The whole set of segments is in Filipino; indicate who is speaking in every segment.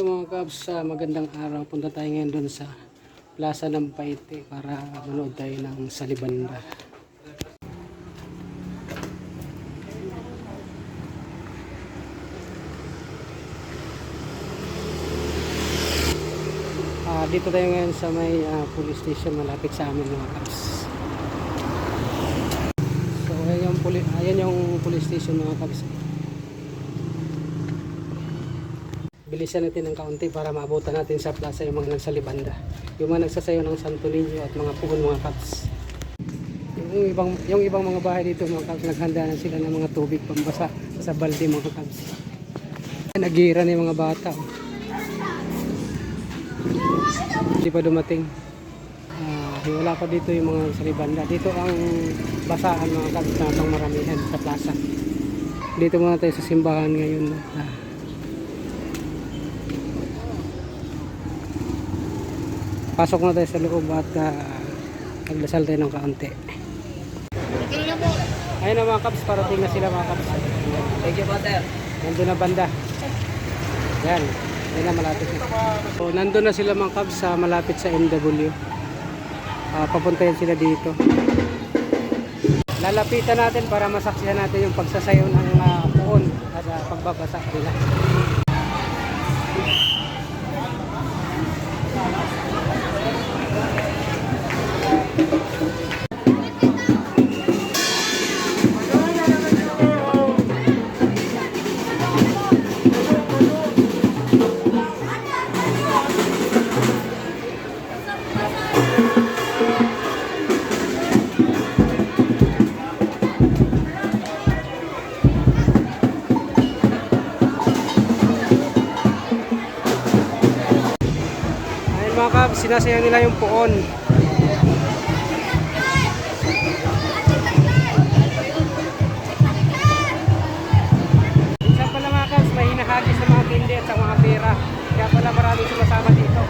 Speaker 1: Mga kabs, magandang araw. Punta tayo ngayon doon sa Plaza ng Paite para manood tayo ng Salibanda. Dito tayo ngayon sa may police station malapit sa amin mga kabs. So ayan yung police station mga kabs. Bilisan natin ng kaunti para maabutan natin sa plaza yung mga nagsalibanda. Yung mga nagsasayo ng Santo Niño at mga pugon mga kabs. Yung ibang mga bahay dito mga kabs, naghanda na sila ng mga tubig pambasa sa balde mga kabs. Nagira na yung mga bata. Hindi pa dumating. Wala pa dito yung mga salibanda. Dito ang basaan mga kabs na pang maramihan sa plaza. Dito muna tayo sa simbahan ngayon. Pasok na tayo sa loob at nagdasal tayo ng kaunti. Ayun na mga kabs, parating na sila mga kabs.
Speaker 2: Thank you, Butter.
Speaker 1: Nandun na banda. Yan, yan na malapit na. So, nandun na sila mga kabs sa malapit sa MW. Papunta yan sila dito. Lalapitan natin para masaksihan natin yung pagsasayaw ng puon at pagbabasa nila. Mga kabs, sinasayaw nila yung puon. Minsan pala mga kabs, may hinahagis sa mga tindi at sa mga pera. Kaya pala maraming sumasama dito.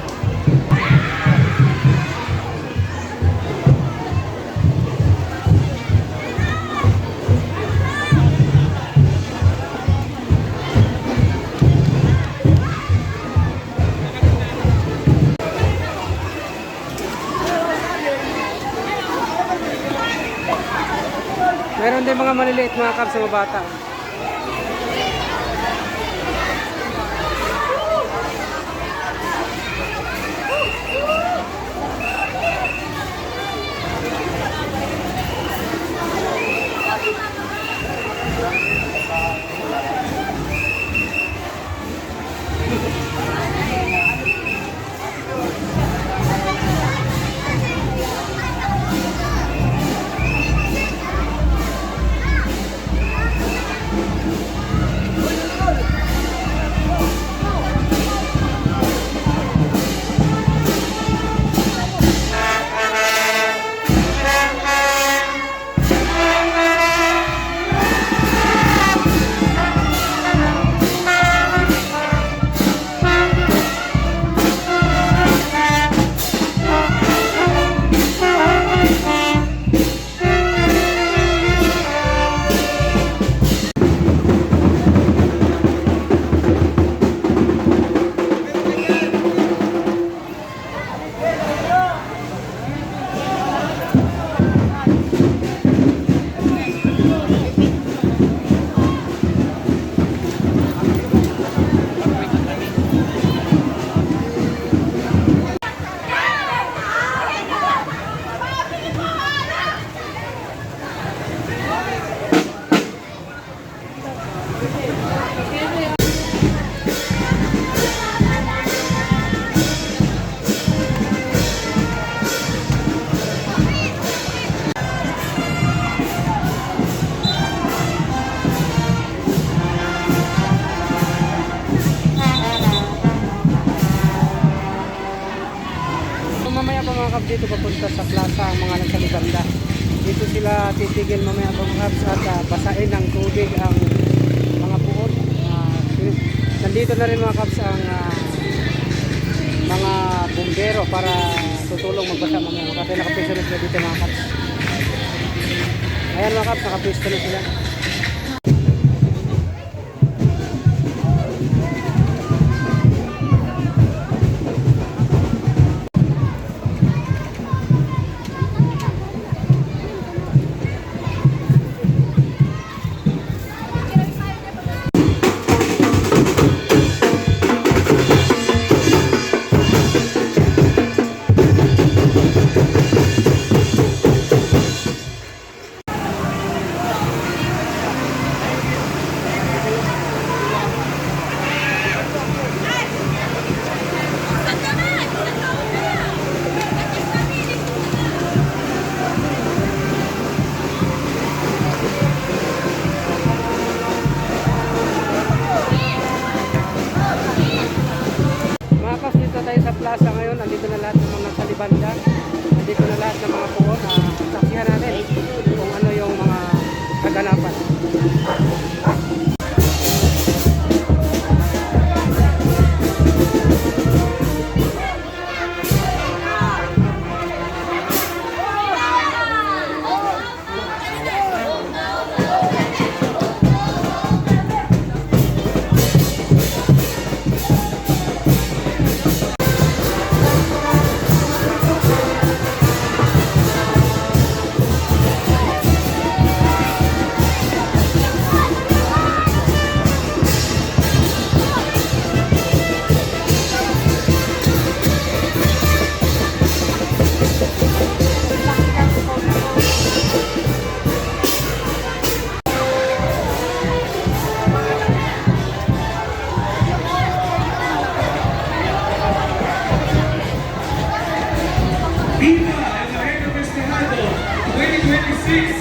Speaker 1: Meron din mga maliliit mga kabs sa mga bata. Mamaya pa mga kabs dito papunta sa plaza ang mga nagsalibanda. Dito sila titigil mamaya pa mga kabs at basain ng tubig ang mga puon. Nandito na rin mga kabs ang mga bumbero para tutulong magbasa mamaya. Kasi nakapisto na sila dito mga kabs. Ayan mga kabs, nakapisto na sila. plaza ngayon, nandito na lahat ng mga nasa libanda. Nandito na lahat ng mga puon. Saksihan natin kung ano yung mga kaganapan.
Speaker 2: Viva el evento festejado 2026